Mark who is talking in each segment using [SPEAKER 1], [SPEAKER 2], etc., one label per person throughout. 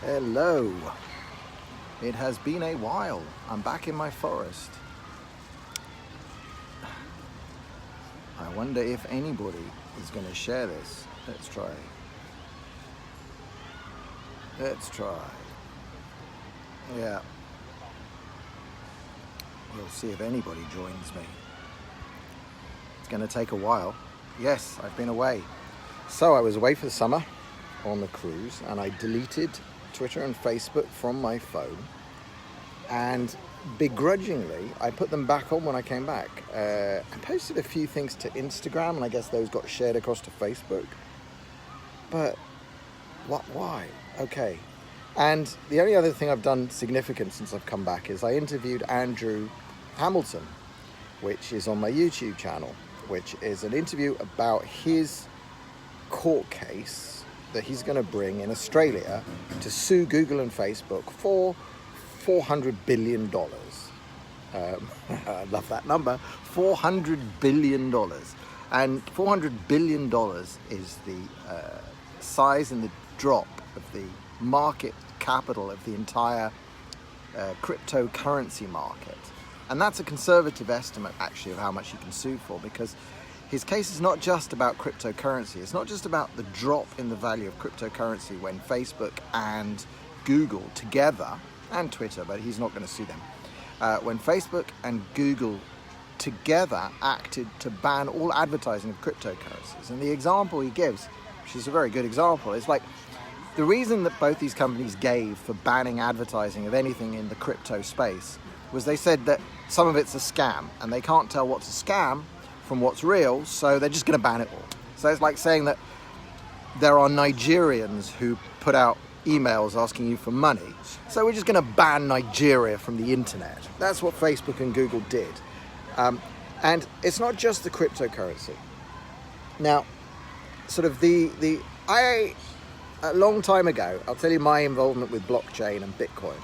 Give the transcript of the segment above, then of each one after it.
[SPEAKER 1] Hello. It has been a while. I'm back in my forest. I wonder if anybody is going to share this. Let's try. Yeah. We'll see if anybody joins me. It's going to take a while. Yes, I've been away. So I was away for the summer on the cruise, and I deleted Twitter and Facebook from my phone, and begrudgingly I put them back on when I came back. I posted a few things to Instagram, and I guess those got shared across to Facebook, but why? Okay. And the only other thing I've done significant since I've come back is I interviewed Andrew Hamilton, which is on my YouTube channel, which is an interview about his court case that he's going to bring in Australia to sue Google and Facebook for $400 billion. I love that number, $400 billion. And $400 billion is the size and the drop of the market capital of the entire cryptocurrency market. And that's a conservative estimate, actually, of how much he can sue for, because his case is not just about cryptocurrency. It's not just about the drop in the value of cryptocurrency when Facebook and Google together, and Twitter, but he's not going to sue them, when Facebook and Google together acted to ban all advertising of cryptocurrencies. And the example he gives, which is a very good example, is like the reason that both these companies gave for banning advertising of anything in the crypto space was they said that some of it's a scam, and they can't tell what's a scam from what's real, so they're just going to ban it all. So it's like saying that there are Nigerians who put out emails asking you for money, so we're just going to ban Nigeria from the internet. That's what Facebook and Google did. And it's not just the cryptocurrency. Now, sort of a long time ago, I'll tell you my involvement with blockchain and Bitcoin.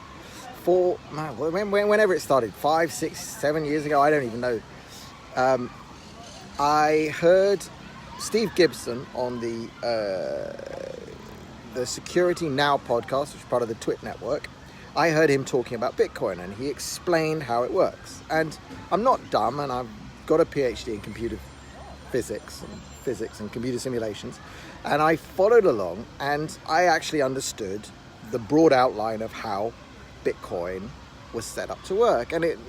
[SPEAKER 1] Whenever it started, 5, 6, 7 years ago, I don't even know. I heard Steve Gibson on the Security Now podcast, which is part of the Twit network. I heard him talking about Bitcoin, and he explained how it works. And I'm not dumb, and I've got a PhD in computer physics and computer simulations. And I followed along, and I actually understood the broad outline of how Bitcoin was set up to work. And it,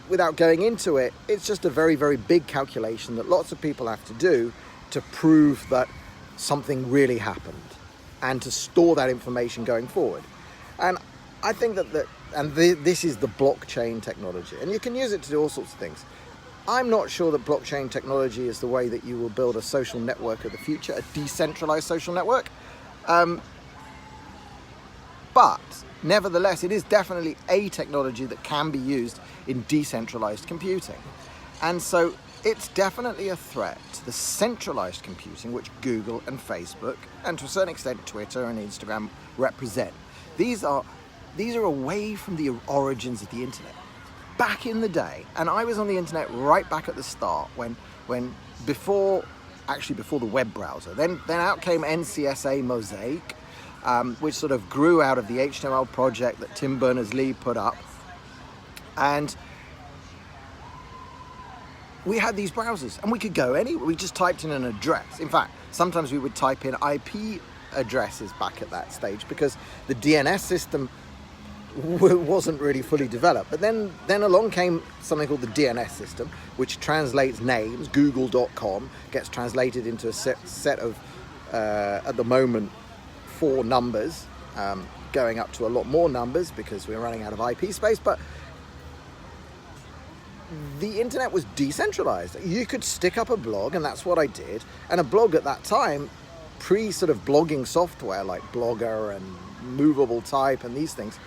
[SPEAKER 1] without going into it, it's just a very, very big calculation that lots of people have to do to prove that something really happened and to store that information going forward. And I think this is the blockchain technology, and you can use it to do all sorts of things. I'm not sure that blockchain technology is the way that you will build a social network of the future, a decentralized social network. But nevertheless, it is definitely a technology that can be used in decentralized computing. And so it's definitely a threat to the centralized computing which Google and Facebook, and to a certain extent Twitter and Instagram, represent. These are away from the origins of the internet. Back in the day, and I was on the internet right back at the start, when before the web browser. Then out came NCSA Mosaic, which sort of grew out of the HTML project that Tim Berners-Lee put up. And we had these browsers, and we could go anywhere. We just typed in an address. In fact, sometimes we would type in IP addresses back at that stage, because the DNS system wasn't really fully developed. But then along came something called the DNS system, which translates names. Google.com gets translated into a set of, at the moment, 4 numbers, going up to a lot more numbers because we're running out of IP space. But the internet was decentralized. You could stick up a blog, and that's what I did. And a blog at that time, pre sort of blogging software like Blogger and Movable Type and these things,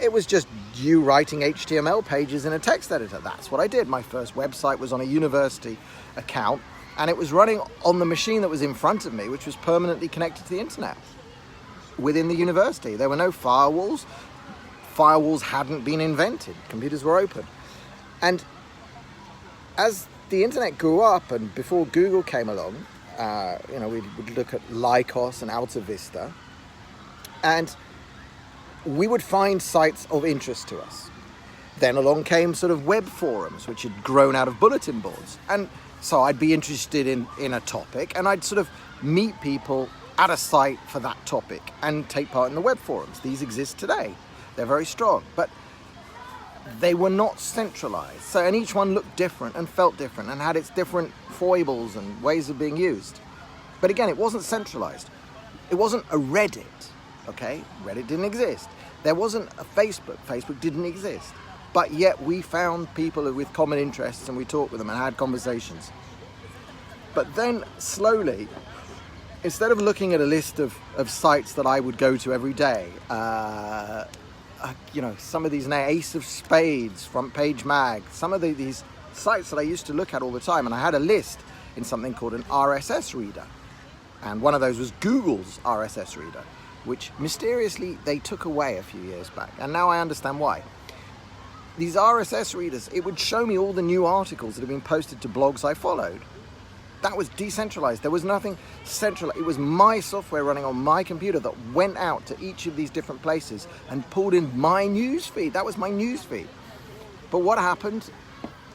[SPEAKER 1] it was just you writing HTML pages in a text editor. That's what I did. My first website was on a university account, and it was running on the machine that was in front of me, which was permanently connected to the internet within the university. There were no firewalls. Firewalls hadn't been invented. Computers were open. And as the internet grew up, and before Google came along, we'd look at Lycos and Alta Vista. And we would find sites of interest to us. Then along came sort of web forums, which had grown out of bulletin boards. And so I'd be interested in a topic, and I'd sort of meet people at a site for that topic and take part in the web forums. These exist today. They're very strong, but they were not centralized. So, and each one looked different and felt different and had its different foibles and ways of being used. But again, it wasn't centralized. It wasn't a Reddit, okay? Reddit didn't exist. There wasn't a Facebook. Facebook didn't exist. But yet we found people with common interests and we talked with them and had conversations. But then slowly, instead of looking at a list of sites that I would go to every day, some of these now, Ace of Spades, Front Page Mag, some of these sites that I used to look at all the time, and I had a list in something called an RSS reader. And one of those was Google's RSS reader, which mysteriously they took away a few years back. And now I understand why. These RSS readers, it would show me all the new articles that have been posted to blogs I followed. That was decentralized. There was nothing central. It was my software running on my computer that went out to each of these different places and pulled in my news feed. That was my news feed. But what happened?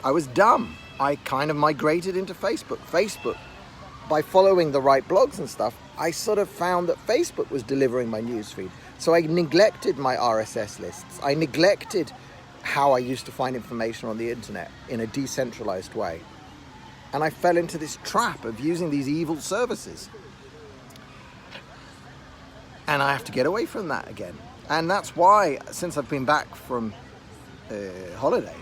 [SPEAKER 1] I was dumb. I kind of migrated into Facebook. Facebook, by following the right blogs and stuff, I sort of found that Facebook was delivering my news feed. So I neglected my RSS lists. I neglected how I used to find information on the internet in a decentralized way. And I fell into this trap of using these evil services. And I have to get away from that again. And that's why, since I've been back from holiday,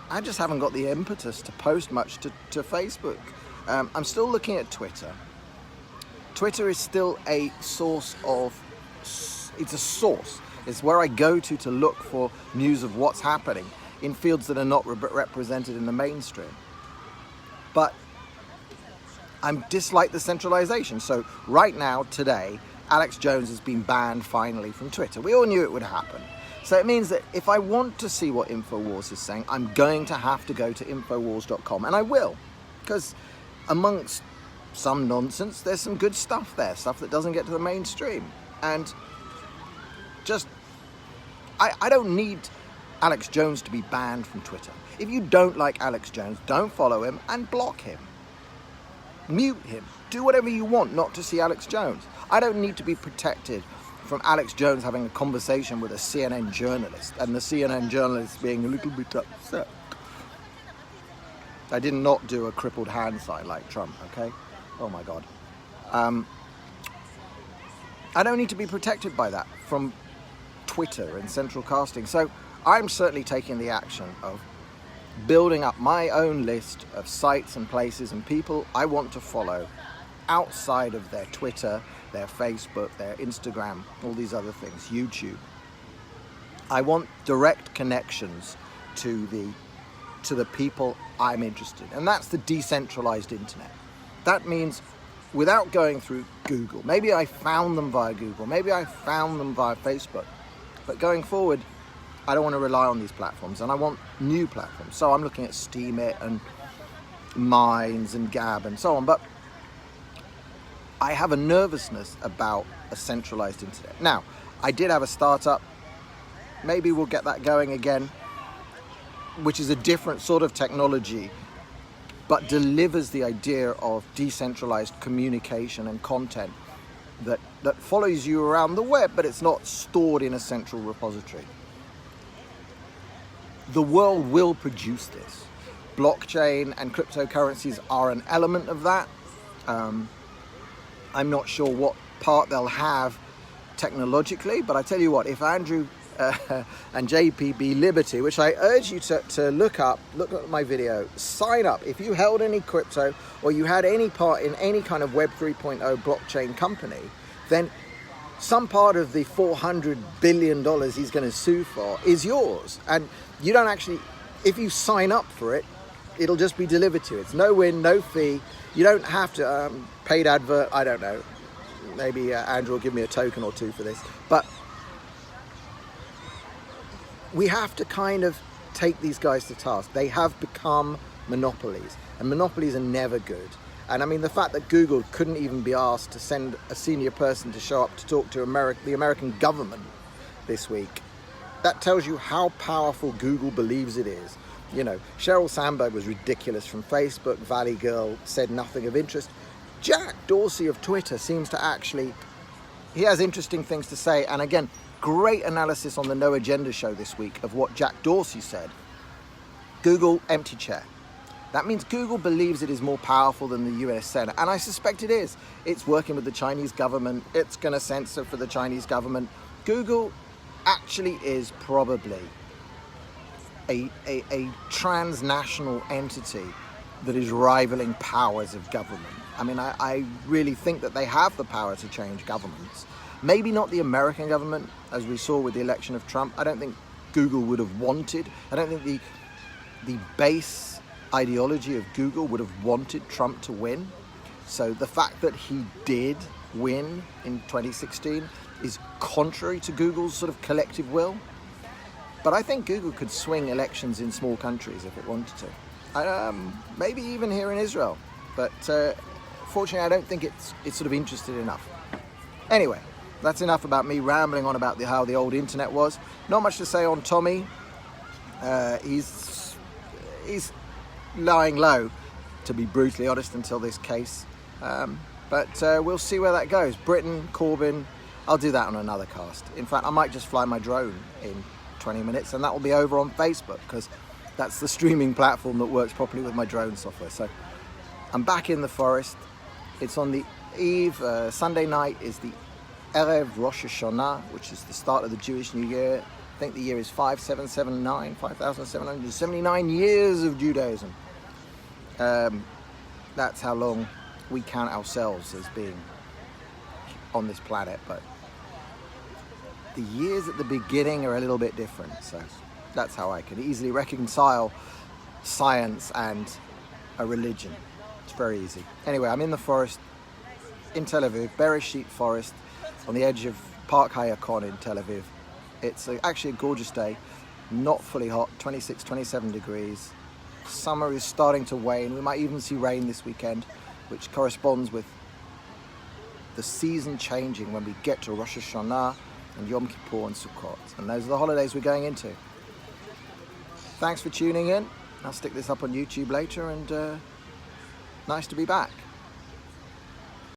[SPEAKER 1] I just haven't got the impetus to post much to Facebook. I'm still looking at Twitter. Twitter is still a source of, it's a source. It's where I go to look for news of what's happening in fields that are not represented in the mainstream. But I dislike the centralization. So right now, today, Alex Jones has been banned finally from Twitter. We all knew it would happen. So it means that if I want to see what InfoWars is saying, I'm going to have to go to Infowars.com. And I will. Because amongst some nonsense, there's some good stuff there. Stuff that doesn't get to the mainstream. And just, I don't need Alex Jones to be banned from Twitter. If you don't like Alex Jones, don't follow him and block him. Mute him. Do whatever you want not to see Alex Jones. I don't need to be protected from Alex Jones having a conversation with a CNN journalist and the CNN journalist being a little bit upset. I did not do a crippled hand sign like Trump, okay? Oh my God. I don't need to be protected by that from Twitter and central casting. So I'm certainly taking the action of building up my own list of sites and places and people I want to follow outside of their Twitter, their Facebook, their Instagram, all these other things, YouTube. I want direct connections to the people I'm interested in, and that's the decentralized internet. That means without going through Google, maybe I found them via Google, maybe I found them via Facebook, but going forward, I don't want to rely on these platforms, and I want new platforms. So I'm looking at Steemit and Minds and Gab and so on, but I have a nervousness about a centralized internet. Now, I did have a startup. Maybe we'll get that going again, which is a different sort of technology, but delivers the idea of decentralized communication and content that follows you around the web, but it's not stored in a central repository. The world will produce this. Blockchain and cryptocurrencies are an element of that. I'm not sure what part they'll have technologically, but I tell you what, if Andrew and JPB Liberty, which I urge you to look at my video, sign up. If you held any crypto or you had any part in any kind of Web 3.0 blockchain company, then some part of the $400 billion he's going to sue for is yours. And you don't actually, if you sign up for it, it'll just be delivered to you. It's no win, no fee. You don't have to paid advert. I don't know. Maybe Andrew will give me a token or two for this. But we have to kind of take these guys to task. They have become monopolies, and monopolies are never good. And I mean, the fact that Google couldn't even be asked to send a senior person to show up to talk to the American government this week. That tells you how powerful Google believes it is. You know, Sheryl Sandberg was ridiculous from Facebook. Valley Girl said nothing of interest. Jack Dorsey of Twitter seems to actually, he has interesting things to say. And again, great analysis on the No Agenda show this week of what Jack Dorsey said. Google, empty chair. That means Google believes it is more powerful than the US Senate. And I suspect it is. It's working with the Chinese government. It's going to censor for the Chinese government. Google actually is probably a transnational entity that is rivaling powers of government. I mean, I really think that they have the power to change governments. Maybe not the American government, as we saw with the election of Trump. I don't think Google would have wanted. I don't think the base ideology of Google would have wanted Trump to win. So the fact that he did win in 2016 is contrary to Google's sort of collective will. But I think Google could swing elections in small countries if it wanted to. Maybe even here in Israel. But fortunately, I don't think it's sort of interested enough. Anyway, that's enough about me rambling on about how the old internet was. Not much to say on Tommy. He's lying low, to be brutally honest, until this case. But we'll see where that goes. Britain, Corbyn, I'll do that on another cast. In fact, I might just fly my drone in 20 minutes and that will be over on Facebook, because that's the streaming platform that works properly with my drone software. So I'm back in the forest. It's on the eve. Sunday night is the Erev Rosh Hashanah, which is the start of the Jewish New Year. I think the year is 5779, 5,779 years of Judaism. That's how long we count ourselves as being on this planet, but the years at the beginning are a little bit different, so that's how I can easily reconcile science and a religion. It's very easy. Anyway, I'm in the forest in Tel Aviv, Bereshit Forest, on the edge of Park Hayakon in Tel Aviv. It's actually a gorgeous day, not fully hot, 26, 27 degrees. Summer is starting to wane. We might even see rain this weekend, which corresponds with the season changing when we get to Rosh Hashanah and Yom Kippur and Sukkot. And those are the holidays we're going into. Thanks for tuning in. I'll stick this up on YouTube later, and nice to be back.